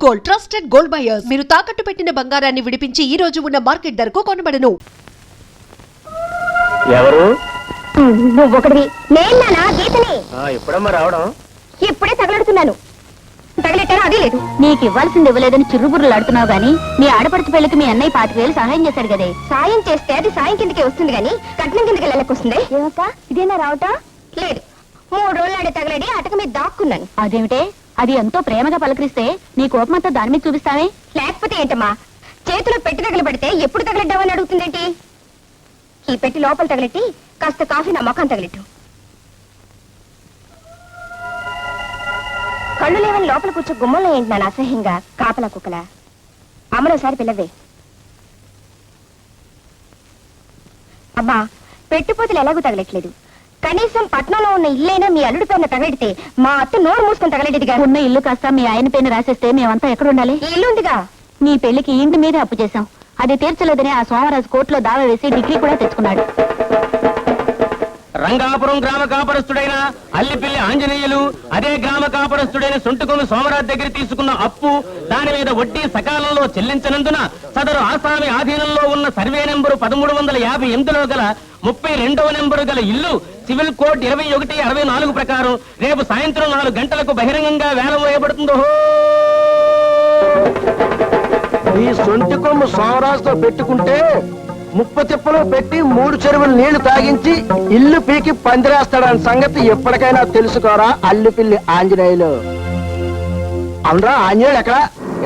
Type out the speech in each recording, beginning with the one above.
Gold, trusted gold buyers. మీరు తాకట్టు పెట్టిన బంగారాన్ని విడిపించి ఈ రోజు ఉన్న మార్కెట్ ధరకు కొనబడను. ఎవరు? నువ్వొకటివి. నేన్నానా గీతని? ఎప్పుడమ్మా రావడం? ఇప్పుడే తగలెడుతున్నాను. తగలెట్టాను, అది లేదు. నీకు ఇవ్వాల్సింది ఇవ్వలేదని చిరుగుబుర్రులు ఆడుతున్నావు గానీ మీ ఆడపడుచు పెళ్లికి మీ అన్నయ్య 25,000 సహాయం చేశాడు కదే. సాయం చేస్తే అది సాయం కిందకే వస్తుంది గాని కట్నం కిందకి లెక్కొస్తుంది. ఇదేనా రావటం? లేదు, 3 రోజులు ఆడే తగలడి అటక మీద దాక్కున్నాను. అదేమిటే? అది ఎంతో ప్రేమగా పలకరిస్తే నీ కోపమంతా దాని మీద చూపిస్తావే. లేకపోతే ఏంటమ్మా, చేతిలో పెట్టి తగలబడితే ఎప్పుడు తగలడ్డావని అడుగుతుందేంటి? ఈ పెట్టి లోపల తగలెట్టి కాస్త కాఫీ నా మొఖం తగలెట్టు. కళ్ళు లేవని లోపల కూర్చో గుమ్మంలో ఏంటి నాన్న అసహ్యంగా కాపలా కుక్కలా? అమ్మలోసారి పిల్లవే. అమ్మా, పెట్టుపోతులు ఎలాగూ తగలట్లేదు. కనీసం పట్నంలో ఉన్న ఇల్లైనా మీ అల్లుడి పైన తగలెడితే మా అత్త నోరు మూసుకొని తగలడేదిగా. ఉన్న ఇల్లు కాస్త మీ ఆయన పైన రాసేస్తే మేమంతా ఎక్కడ ఉండాలి? ఈ ఇల్లు ఉందిగా. నీ పెళ్లికి ఇంటి మీదే అప్పు చేశాం. అది తీర్చలేదని ఆ సోమరాజు కోర్టులో దావా వేసి డిగ్రీ కూడా తెచ్చుకున్నాడు. రంగాపురం గ్రామ కాపరస్తుడైన అల్లిపిల్లి ఆంజనేయులు అదే గ్రామ కాపరస్తుడైన సొంటుకొమ్మి సోమరాజు దగ్గర తీసుకున్న అప్పు, దాని మీద వడ్డీ సకాలంలో చెల్లించనందున సదరు ఆసామి ఆధీనంలో ఉన్న సర్వే నెంబరు 1358లో గల 32వ నెంబరు గల ఇల్లు సివిల్ కోడ్ 21/64 ప్రకారం రేపు సాయంత్రం 4 గంటలకు బహిరంగంగా వేలం వేయబడుతుందో. ఈ సొంటికొమ్ము సోమరాజుతో పెట్టుకుంటే ముప్ప తిప్పలో పెట్టి 3 చెరువులు నీళ్లు తాగించి ఇల్లు పీకి పందిరేస్తాడని సంగతి ఎప్పటికైనా తెలుసుకోరా అల్లిపిల్లి ఆంజనేయులు. అవునరా ఆంజనేయులు ఎక్కడ?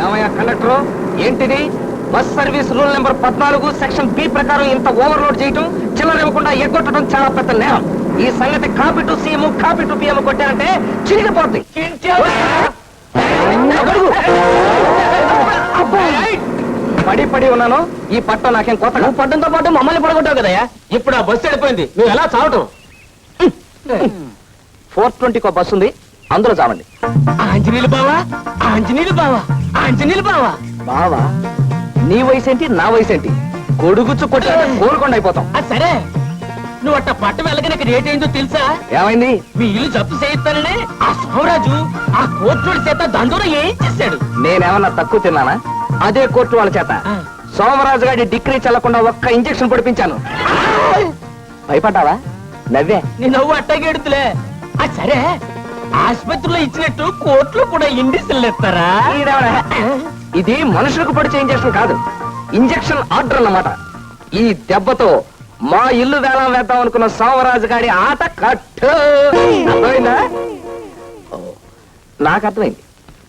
ఏమయ్యా కండక్టర్, ఏంటిది? Bus service rule number 14 section B ప్రకారం ఇంత ఓవర్లోడ్ చేయటం, చిల్లర ఇవ్వకుండా ఎగ్గొట్టడం చాలా పెద్ద నేరం. ఈ సంగతి copy to CM copy to PM కొట్టారంటే చిరిగిపోద్ది. పడి పడి ఉన్నాను. ఈ పట్టం నాకేం కొత్త. నువ్వు పట్టంతో పాటు మమ్మల్ని పడగొట్టావు కదయ్యా. ఇప్పుడు ఆ బస్సు వెళ్ళిపోయింది, నువ్వు ఎలా చావటం? 420 బస్సు ఉంది, అందులో చావండి. ఆంజనేయులు బావా, ఆంజనేయులు బావా, ఆంజనేయులు బావా. బావా, నీ వయసు ఏంటి నా వయసు ఏంటి? గొడుగుచ్చు కొట్టా కోరుకుండా అయిపోతాం. అది సరే, నువ్వు అట్ట పట్టం వెళ్ళగానే రేట్ ఏంటో తెలుసా? ఏమైంది? మీ ఇల్లు జప్తు చేయిస్తానని ఆ సోమరాజు ఆ కోర్టు చేత దండోర ఏం చేశాడు? నేనేమన్నా తక్కువ తిన్నానా? అదే కోర్టు వాళ్ళ చేత సోమరాజు గారి డిగ్రీ చల్లకుండా ఒక్క ఇంజెక్షన్ పొడిపించాను. భయపడ్డావా? నవ్వే. నీ నవ్వు అట్టగెడుతులే. అది సరే, ఆసుపత్రిలో ఇచ్చినట్టు కోర్టులో కూడా ఇండిసిల్ ఇస్తారా? ఇది మనుషులకు పొడిచే ఇంజెక్షన్ కాదు, ఇంజెక్షన్ ఆర్డర్ అన్నమాట. ఈ దెబ్బతో మా ఇల్లు వేలం వేద్దాం అనుకున్న సోమరాజు గారి ఆట కట్టు. అర్థమైందా? నాకు అర్థమైంది.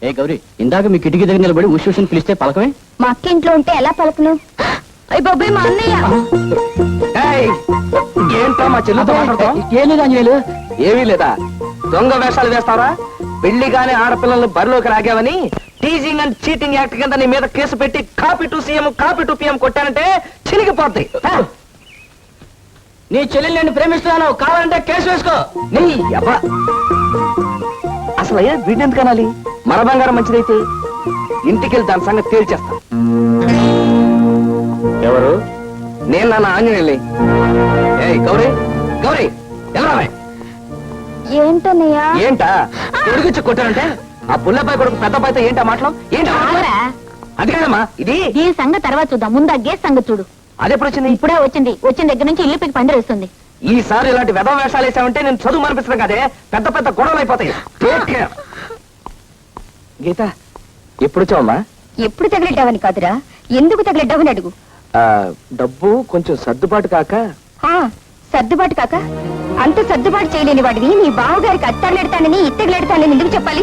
ఏ గౌరీ, ఇందాక మీ కిటికీ దగ్గర నిలబడి ఉష్ పిలిస్తే పలకమే. మా అక్క ఇంట్లో ఉంటే ఎలా పలుకును? అయ్య బాబాయ్, మా అన్నయ్య. ఏంటో మా చెల్లితో మాట్లాడతాం? ఏం లేదు ఆంజనేయులు. ఏమీ లేదా? దొంగ వేషాలు వేస్తావరా? పెళ్లిగానే ఆడపిల్లలను బరిలోకి లాగావని టీజింగ్ అండ్ చీటింగ్ యాక్ట్ కింద నీ మీద కేసు పెట్టి copy to CM copy to PM కొట్టానంటే చిరిగిపోద్ది. నీ చెల్లెలు నేను ప్రేమిస్తున్నాను, కావాలంటే కేసు వేసుకో. నీ అబ్బా, అసలు అయ్యా వీడిని ఎందుకు అనాలి? మన బంగారం మంచిదైతే ఇంటికెళ్ళి దాని సంగతి తేల్చేస్తా. ఎవరు? నేను నాన్న ఆంజనేయుల్ని. ఏయ్ గౌరీ, గౌరీ ఎలా? ఏంటన్నయ్యా? ఏంటా తిరిగిచ్చి కొట్టానంటే ఆ పుల్లబాయి కొడుకు పెద్దబాయితో ఏంటా మాటలు? ఏంటా అది కాదమ్మా, ఇది ఈ సంగతి తర్వాత చూద్దాం. ముందు ఆ గేస్ సంగతి చూడు. అది ఎప్పుడు వచ్చింది? ఇప్పుడే వచ్చింది. వచ్చిన దగ్గర నుంచి ఇల్లు పీకి పందిరేస్తుంది. ఈసారి ఇలాంటి వెధవ వేషాలు వేసామంటే నేను చదువు అనిపిస్తున్నాను కదే, పెద్ద పెద్ద గొడవలు అయిపోతాయి. Take care. గీత, ఎప్పుడు వచ్చావమ్మా? ఎప్పుడు తగలెట్టావని కాదురా, ఎందుకు తగలెట్టావని అడుగు. డబ్బు కొంచెం సర్దుబాటు కాక. సర్దుబాటు కాక? అంత సర్దుబాటు చేయలేని వాడిని నీ బావగారికి అత్తర్లెడతానని ఇత్తగలెడతానని ఎందుకు చెప్పాలి?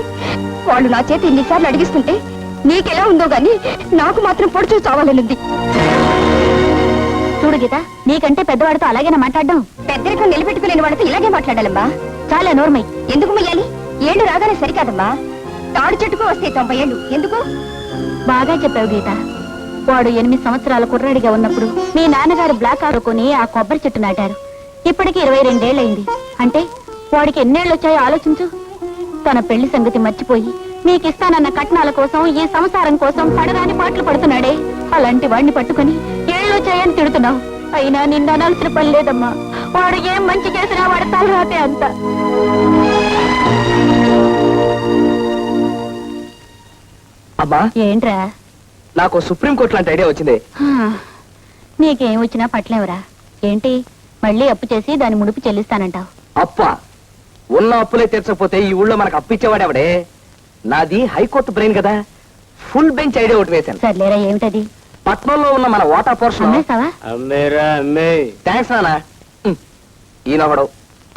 వాళ్ళు నా చేతి ఇన్నిసార్లు అడిగిస్తుంటే నీకెలా ఉందో గాని నాకు మాత్రం పొడి చూసి చావాలనుంది. చూడు గీత, నీకంటే పెద్దవాడితో అలాగేనా మాట్లాడడం? పెద్దరికం నిలబెట్టుకులేని వాడితో ఇలాగే మాట్లాడాలమ్మా. చాలా నోర్మై. ఎందుకు మొయ్యాలి? ఏళ్ళు రాగానే సరికాదమ్మా. తాడు చెట్టుకు వస్తే 90 ఏళ్ళు ఎందుకు? బాగా చెప్పావు గీత. వాడు 8 సంవత్సరాల కుర్రాడిగా ఉన్నప్పుడు మీ నాన్నగారు బ్లాక్ ఆడుకొని ఆ కొబ్బరి చెట్టు నాటారు. ఇప్పటికి 22 ఏళ్ళయింది. అంటే వాడికి ఎన్నేళ్ళు వచ్చాయో ఆలోచించు. తన పెళ్లి సంగతి మర్చిపోయి నీకిస్తానన్న కట్నాల కోసం, ఈ సంసారం కోసం పడరాని పాటలు పడుతున్నాడే. అలాంటి వాడిని పట్టుకుని ఏళ్ళొచ్చాయని తిడుతున్నావు. అయినా నిన్ను అనాల్సిన పని లేదమ్మా. వాడు ఏం మంచి చేసినా వాడి తలరాతే అంత. అమ్మా ఏంట్రా నాకు సుప్రీంకోర్టు లాంటి ఐడియా వచ్చింది. హా, నీకేం వచ్చినా పట్లేవరా. ఏంటి మళ్ళీ అప్పు చేసి దాని ముడుపు చెల్లిస్తానంటావు? అప్ప ఉన్న అప్పులే తీర్చకపోతే ఈ ఊళ్ళో మనకు అప్పిచ్చేవాడెవడే? నాది హైకోర్టు బ్రెయిన్ కదా, ఫుల్ బెంచ్ ఐడియా ఒకటి వేశాను. సర్లేరా, ఏమిటది? పట్నంలో ఉన్న మన వాటా పోర్షన్. అమ్మేస్తావా? థ్యాంక్స్ నానా. ఈయనొకడు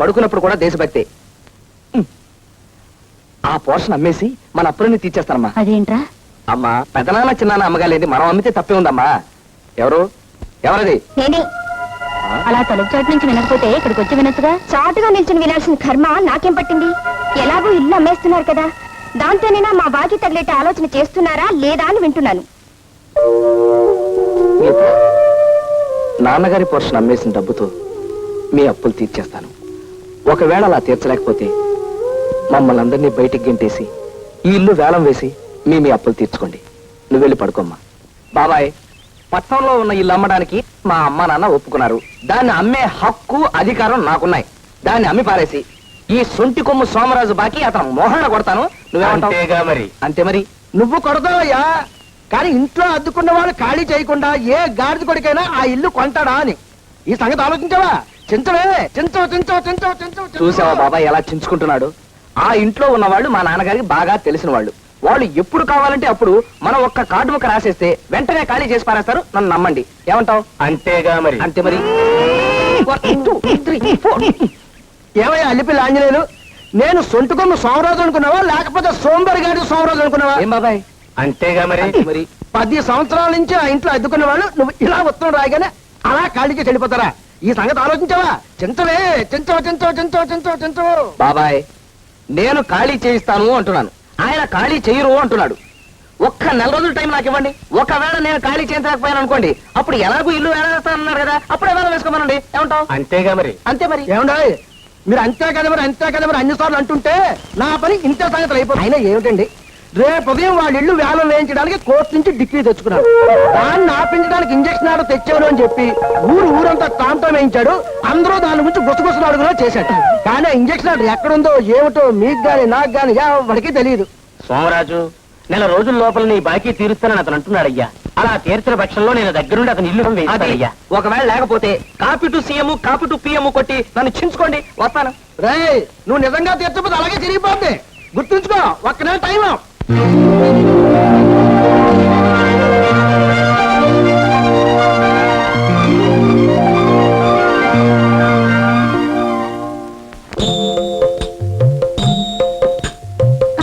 పడుకున్నప్పుడు కూడా దేశభక్తి. ఆ పోర్షన్ అమ్మేసి మన అప్పులన్నీ తీర్చేస్తానమ్మా. అదేంట్రా? అమ్మా పెదనాన్న చిన్నాన్న అమ్మగాలేంది, మనం అమ్మితే తప్పే ఉందమ్మా. ఎవరది? నేనే. అలా తలుపు చోటు నుంచి వినకపోతే ఇక్కడికి వచ్చి వినొచ్చుగా. చాటుగా నిల్చుని వినాల్సిన కర్మ నాకేం పట్టింది? ఎలాగో ఇల్లు అమ్మేస్తున్నారు కదా, దాంతోనైనా మా బాకీ తగిలేట ఆలోచన చేస్తున్నారా లేదా అని వింటున్నాను. నాన్నగారి పోర్షన్ అమ్మేసిన డబ్బుతో మీ అప్పులు తీర్చేస్తాను. ఒకవేళ అలా తీర్చలేకపోతే మమ్మల్ని అందరినీ బయటికి గెంటేసి ఈ ఇల్లు వేలం వేసి మీ అప్పులు తీర్చుకోండి. నువ్వు వెళ్ళి పడుకోమ్మా. బాబాయ్, పట్నంలో ఉన్న ఇల్లు అమ్మడానికి మా అమ్మ నాన్న ఒప్పుకున్నారు. దాన్ని అమ్మే హక్కు అధికారం నాకున్నాయి. దాన్ని అమ్మి పారేసి ఈ సొంటి కొమ్ము సోమరాజు బాకి అతను మోహన కొడతాను. అంతేగా మరి. అంతే మరి. నువ్వు కొడతావయ్యా, కానీ ఇంట్లో అద్దుకున్న వాళ్ళు ఖాళీ చేయకుండా ఏ గాడిద కొడుకైనా ఆ ఇల్లు కొంటాడా అని ఈ సంగతి ఆలోచించావా? చూసావా బాబాయ్ ఎలా చించుకుంటున్నాడు? ఆ ఇంట్లో ఉన్న వాళ్ళు మా నాన్నగారికి బాగా తెలిసిన వాళ్ళు. వాళ్ళు ఎప్పుడు కావాలంటే అప్పుడు మనం ఒక్క కార్డు ముక్క రాసేస్తే వెంటనే ఖాళీ చేసి పారేస్తారు. నన్ను నమ్మండి. ఏమంటావు? అంతేగా మరి. అంతే మరి. ఏమయ్యా అల్లిపిల్ల ఆంజనేయులు, నేను సొంటుకొమ్మ సోమరాజు అనుకున్నావా లేకపోతే సోంబరి గారి సోమరాజు అనుకున్నావా? ఏం బాబాయ్? అంతేగా మరి. మరి 10 సంవత్సరాల నుంచి ఆ ఇంట్లో అద్దుకున్న వాళ్ళు నువ్వు ఇలా ఉత్తరం రాయగానే అలా ఖాళీ చేసి వెళ్ళిపోతారా? ఈ సంగతి ఆలోచించావా? చించవే. బాబాయ్, నేను ఖాళీ చేయిస్తాను అంటున్నాను, ఆయన ఖాళీ చేయరు అంటున్నాడు. ఒక్క నెల రోజుల టైం నాకు ఇవ్వండి. ఒకవేళ నేను ఖాళీ చేయించలేకపోయాను అనుకోండి, అప్పుడు ఎలాగూ ఇల్లు వేస్తానన్నారు కదా, అప్పుడే వేళ వేసుకోమనండి. ఏమంటావు? అంతేగా మరి. అంతే మరి. ఏమండి మీరు అంతే కదా మరి అన్నిసార్లు అంటుంటే నా పని ఇంతే సంగతులు అయిపోతుంది. అయినా ఏమిటండి, రేపు ఉదయం వాళ్ళ ఇల్లు వేలం వేయించడానికి కోర్టు నుంచి డిగ్రీ తెచ్చుకున్నాడు. దాన్ని ఆపించడానికి ఇంజక్షన్ ఆర్డర్ తెచ్చారు అని చెప్పి ఊరంతా టాంటం వేయించాడు. అందరూ దాని గురించి గుసగుసలు అడుగులో చేశాడు. కానీ ఆ ఇంజక్షన్ ఆర్డర్ ఎక్కడుందో ఏమిటో మీకు గాని నాకు గాని ఎవరికి తెలియదు. సోమరాజు, నెల రోజుల లోపల నీ బాకీ తీరుస్తానని అతను అంటున్నాడయ్యా. అలా తీర్చిన పక్షంలో నేను దగ్గరుండి అతను ఇల్లు వేయిస్తానయ్యా. ఒకవేళ లేకపోతే copy to CM copy to PM కొట్టి నన్ను చించుకోండి, వస్తాను. రే, నువ్వు నిజంగా తీర్చకపోతే అలాగే తిరిగిపోద్ది. గుర్తుంచుకో, ఒక్క నెల టైం.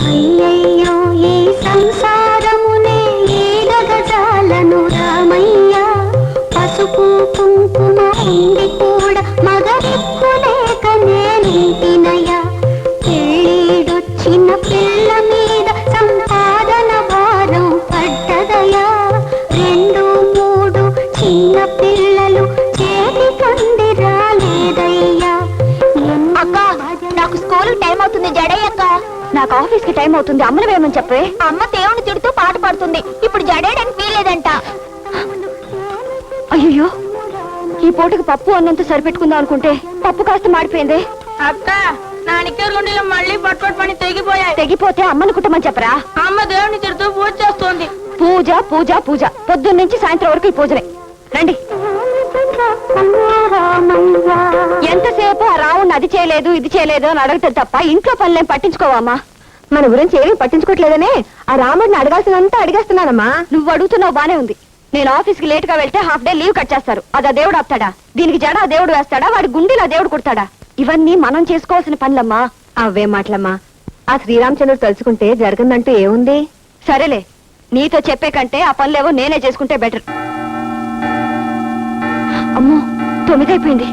అయ్యయ్యో ఈ సంసారమునే ఏడగజాలను రామయ్య, పసుపు కుంకుమ ఉండి కూడా మగరిప్పు లేక నేనింటినయ్యా. పెళ్ళిడొచ్చిన పిల్ల మీద సంపాదన భారం పడ్డదయా. 2, 3 చిన్న పిల్లలు చేతి పొంది రాలేదయ్యా. అక్క, నాకు స్కూల్ టైం అవుతుంది, జడేయక్క. నాకు ఆఫీస్ కి టైం అవుతుంది, అమ్మను వేయమని చెప్పే. అమ్మ దేవుని తిడుతూ పాట పాడుతుంది, ఇప్పుడు జడేయడానికి వీలేదంట. అయ్యో, ఈ పూటకి పప్పు అన్నంత సరిపెట్టుకుందాం అనుకుంటే పప్పు కాస్త మాడిపోయింది. అక్క, నా నిక్కర్ గుండెలు మళ్ళీ పట్టుపట్టుమని తెగిపోయాయి. తెగిపోతే అమ్మను కుట్టమని చెప్పరా? అమ్మ దేవుని తిడుతూ పూజ చేస్తోంది. పూజ పూజ పూజ, పొద్దున్న నుంచి సాయంత్రం వరకు ఈ పూజనే. రండి. ఎంతసేపు ఆ రావుణ్ణి అది చేయలేదు ఇది చేయలేదు అని అడగటం తప్ప ఇంట్లో పనులేం పట్టించుకోవామా? మన గురించి ఏమీ పట్టించుకోవట్లేదనే ఆ రాముడిని అడగాల్సినంతా అడిగేస్తున్నానమ్మా. నువ్వు అడుగుతున్నావు బానే ఉంది. నేను ఆఫీస్కి లేట్ గా వెళ్తే హాఫ్ డే లీవ్ కట్ చేస్తారు. అది ఆ దేవుడు ఆపుతాడా? దీనికి జడ ఆ దేవుడు వేస్తాడా? వాడి గుండెలు ఆ దేవుడు కుడతాడా? ఇవన్నీ మనం చేసుకోవాల్సిన పనులమ్మా. అవే మాటలమ్మా. ఆ శ్రీరామచంద్రుడు తలుచుకుంటే జరగదంటూ ఏముంది? సరేలే, నీతో చెప్పే కంటే ఆ పనులేవో నేనే చేసుకుంటే బెటర్. అమ్మో, 9 అయిపోయింది.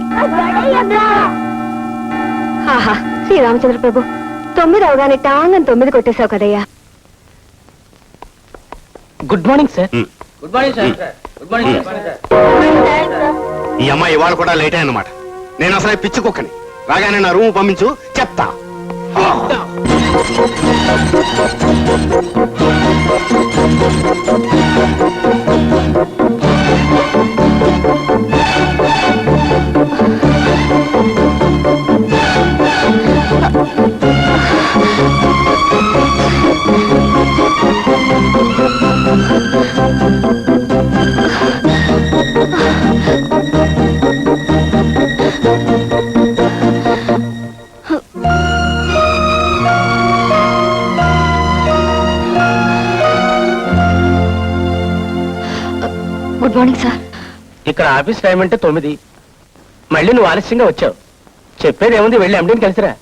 ఆహా, శ్రీరామచంద్ర ప్రభు, 9 అవగానే టాంగని 9 కొట్టేశావు కదయ్యా. Good morning sir. Good morning sir. Good morning sir. ఈ అమ్మాయి ఇవాళ కూడా లేట్ అన్నమాట. నేను అసలు పిచ్చి కుక్కని. రాగానే నా రూమ్ పంపించు, చెప్తా. Good morning sir. ఇక్కడ ఆఫీస్ టైం అంటే 9. మళ్ళీ నువ్వు ఆలస్యంగా వచ్చావు. చెప్పేది ఏముంది, వెళ్ళి ఎండీని కలిసిరా.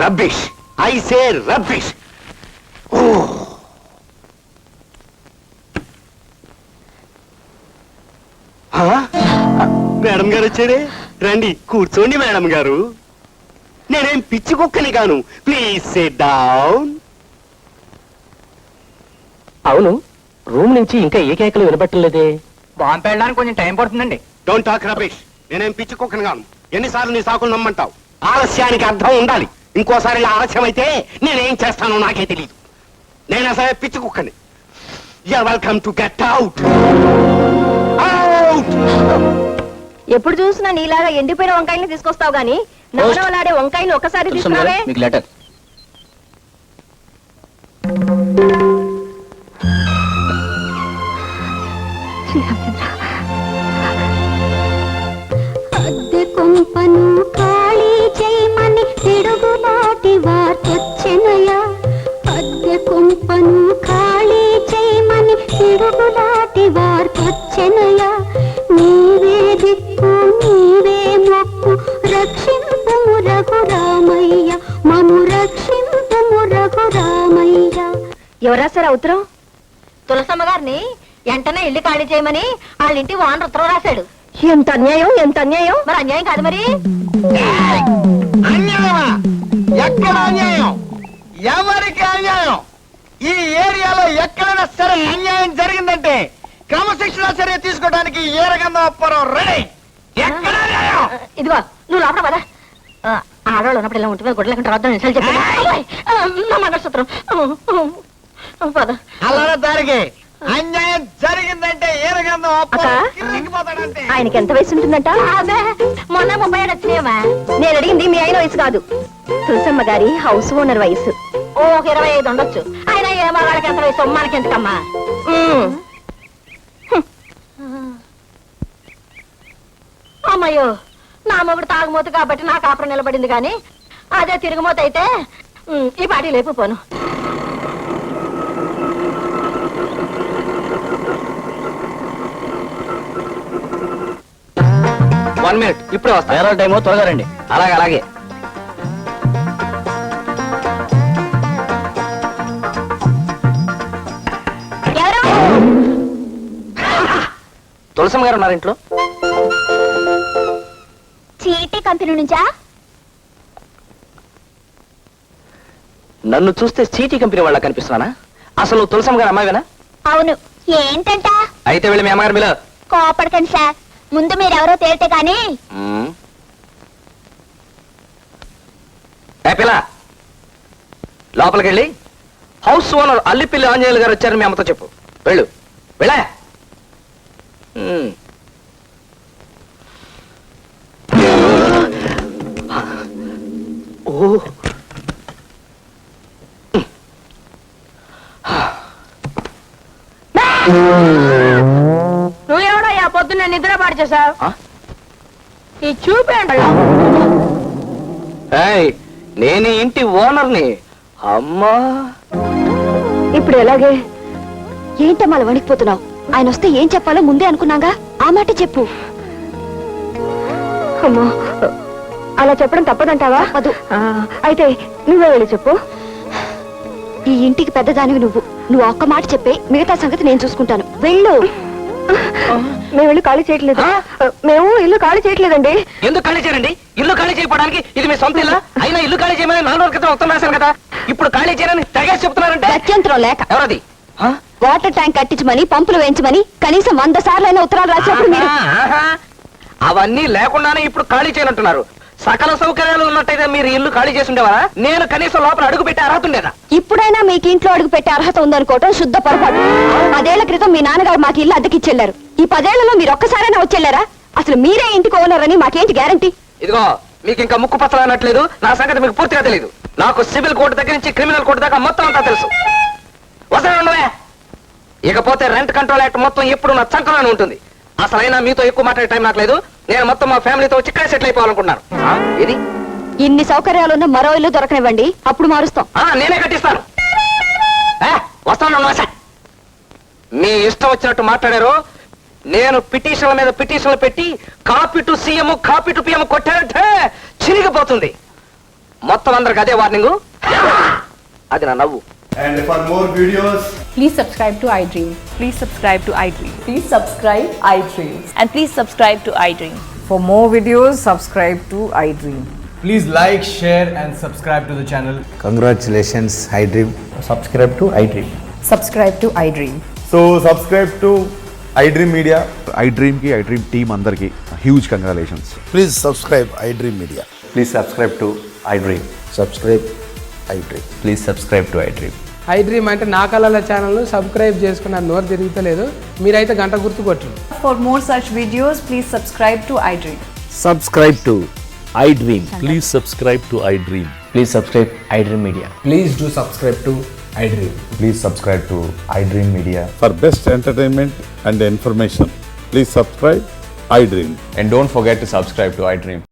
Rubbish, I say rubbish. Madam గారు వచ్చారే, రండి కూర్చోండి మేడం గారు. నేనేం పిచ్చి కుక్కని కాను, ప్లీజ్ సిట్ డౌన్. అవును, రూమ్ నుంచి ఇంకా ఏ కేకలు వినబట్టలేదే. బాంబు పెట్టడానికి కొంచెం టైం పడుతుందండి. Don't talk rubbish. నేనేం పిచ్చి కుక్కని కాను. ఎన్నిసార్లు నీ సాకులు నమ్మంటావు? ఆలస్యానికి అర్థం ఉండాలి. ఇంకోసారి ఇలా ఆలస్యం అయితే నేనేం చేస్తానో నాకే తెలియదు. నేను అసలు పిచ్చి కుక్కని. You're welcome to get out. Out. ఎప్పుడు చూసినా నీలాగా ఎండిపోయిన వంకాయలు తీసుకొస్తావు గానీ నవనవలాడే వంకాయలు ఒకసారి తీసుకురావే. మీకు లెటర్. అద్దె కొంపను ఖాళీ చేయమని తిరుగులాటి వార్తొచ్చెనయా. అద్దె కొంపను ఖాళీ చేయమని తిరుగులాటి వార్తొచ్చెనయా. నీవే దిక్కు నీవే మొక్కు రక్షింపుము రఘురామయ్య, మము రక్షింపుము రఘురామయ్య. ఎవరు రాశారా ఉత్తరం? తులసమ్మ గారిని వెంటనే ఇల్లు ఖాళీ చేయమని వాళ్ళ ఇంటి ఓనర్ ఉత్తరం రాశాడు. ఎంత అన్యాయం, ఎంత అన్యాయం. మరి అన్యాయం కాదు మరి. అన్యాయమా? ఎక్కడ అన్యాయం? ఎవరికి అన్యాయం? ఈ ఏరియాలో ఎక్కడైనా సరే అన్యాయం జరిగిందంటే క్రమశిక్షణ చర్య తీసుకోవడానికి ఏ రకంగా అప్పారో రెడీ. ఎక్కడ అన్యాయం? ఇదిగో నువ్వు లోపల పద. ఆడవాళ్ళు ఉన్నప్పుడు ఇలా ఉంటుంది, గుడ్డ లేకుండా వద్దని నిమిషాలు చెప్పాను. నా మంగళసూత్రం పద. అలానే దానికి అన్యాయం జరిగిందంటే ఏ రకంగా అక్క? అప్పారంటే ఆయనకి ఎంత వయసు ఉంటుందంట? అదే మొన్న 30 ఏళ్ళు వచ్చినాయమ్మా. నేను అడిగింది మీ ఆయన వయసు కాదు, తులసమ్మ గారి హౌస్ ఓనర్ వయసు. ఓ 25 ఉండొచ్చు. ఆయన ఏ మగాళ్ళకి ఎంత వయసు మనకి ఎందుకమ్మా. అమ్మయ్యో, నా మొగుడు తాగుమోతు కాబట్టి నా కాపురం నిలబడింది గాని అదే తిరుగుమోత అయితే ఈ పాటి లేపుపోను. 1 minute, ఇప్పుడే వస్తా. వేరే టైమో త్వరగా రండి. అలాగే అలాగే. ఎవరు? తులసమ్మ గారు ఉన్నారు ఇంట్లో? చీటీ కంపెనీ నుంచా? నన్ను చూస్తే చీటీ కంపెనీ వాళ్ళ కనిపిస్తున్నానా? అసలు తులసమ్మ గారు అమ్మాయివేనా? అవును. ఏంటంట? అయితే వెళ్ళి మీ అమ్మగారు మిల. కోపడకండి సార్, ముందు మీరెవరో తేలితే కానీ. పిల్ల లోపలికి వెళ్ళి హౌస్ ఓనర్ అల్లిపిల్లి ఆంజనేయులు గారు వచ్చారని మీ అమ్మతో చెప్పు. వెళ్ళు వెళ్ళా. ఓ నువ్వెవడో పొద్దున్న నిద్ర పాడు చేసావు. ఈ చూపేండి. నేను ఇంటి ఓనర్ని. అమ్మా ఇప్పుడు ఎలాగే? ఏంటమ్మా అలా వణికిపోతున్నావు? ఆయన వస్తే ఏం చెప్పాలో ముందే అనుకున్నాగా, ఆ మాట చెప్పు. అమ్మో, అలా చెప్పడం తప్పదంటావా? తప్పదు. అయితే నువ్వే వెళ్ళి చెప్పు. ఈ ఇంటికి పెద్దదానివి నువ్వు ఒక్క మాట చెప్పే, మిగతా సంగతి నేను చూసుకుంటాను. వెళ్ళు. మేము ఇల్లు ఖాళీ చేయట్లేదు. మేము ఇల్లు ఖాళీ చేయట్లేదండి. ఎందుకు ఖాళీ చేయండి? ఇల్లు ఖాళీ చేయడానికి ఇది మీ సొంత ఇల్లా? అయినా ఇల్లు ఖాళీ చేయమని 4 రోజుల క్రితం ఉత్తరం రాశాను కదా. ఇప్పుడు ఖాళీ చేయని తెగేసి చెప్తున్నారంటే గత్యంతరం లేక. ఎవరది? వాటర్ ట్యాంక్ కట్టించమని, పంపులు వేయించమని కనీసం 100 సార్లు అయినా ఉత్తరాలు రాసినప్పుడు మీరు అవన్నీ లేకుండానే ఇప్పుడు ఖాళీ చేయనంటున్నారు. సకల సౌకర్యాలు ఉన్నట్టయితే మీరు ఇల్లు ఖాళీ చేసి ఉండేవారా? నేను కనీసం లోపల అడుగు పెట్టే అర్హత ఉండేదా? ఇప్పుడైనా మీకు ఇంట్లో అడుగు పెట్టే అర్హత ఉందనుకోవటం శుద్ధ పొరపాటు. 10 ఏళ్ల క్రితం మీ నాన్నగారు మాకు ఇల్లు అద్దెకిచ్చెళ్లారు. ఈ 10 ఏళ్లలో మీరు ఒక్కసారైనా వచ్చెళ్లారా? అసలు మీరే ఇంటికి ఓనర్ అని మాకేంటి గ్యారంటీ? ఇదిగో మీకు ఇంకా ముక్కు పచ్చలు అనట్లేదు. నా సంగతి మీకు పూర్తిగా తెలియదు. నాకు సివిల్ కోర్టు దగ్గర నుంచి క్రిమినల్ కోర్టు దాకా మొత్తం అంతా తెలుసు. వస్తాను. ఇకపోతే రెంట్ కంట్రోల్ యాక్ట్ మొత్తం ఎప్పుడు నా చంకలోనే ఉంటుంది. అసలైనా మీతో ఎక్కువ మాట్లాడే టైం నాకు లేదు. నేను మొత్తం మా ఫ్యామిలీతో వచ్చి ఇక్కడే సెటిల్ అయిపోవాలనుకుంటున్నాను. ఇది ఇన్ని సౌకర్యాలున్న మరో ఇల్లు దొరకనివ్వండి, అప్పుడు మారుస్తాం. నేనే కట్టిస్తాను. వస్తాను. మీ ఇష్టం వచ్చినట్టు మాట్లాడారు. నేను పిటిషన్ల మీద పిటిషన్లు పెట్టి copy to CM copy to PM కొట్టారంటే చిరిగిపోతుంది. మొత్తం అందరికి అదే వార్నింగ్. అది నా నవ్వు. And for more videos, Please subscribe to iDream. Please subscribe to iDream. Please subscribe iDream. And please subscribe to iDream. For more videos, subscribe to iDream. please like, share and subscribe to the channel. Congratulations, iDream. Subscribe to iDream. Subscribe to iDream. So subscribe to iDream Media. iDream ki iDream team andarki huge congratulations. Please subscribe iDream Media. Please subscribe to iDream. Subscribe iDream. Please subscribe to iDream. iDream అంటే నా కళల channel subscribe చేసుకున్న నోరు తిరుగుతలేదు. మీరైతే గంట గుర్తు కొట్టండి. For more such videos, please subscribe to iDream. Subscribe to iDream. Please subscribe to iDream. Please subscribe iDream Media. Please do subscribe to iDream. Please subscribe to iDream Media. For best entertainment and information, please subscribe iDream. And don't forget to subscribe to iDream.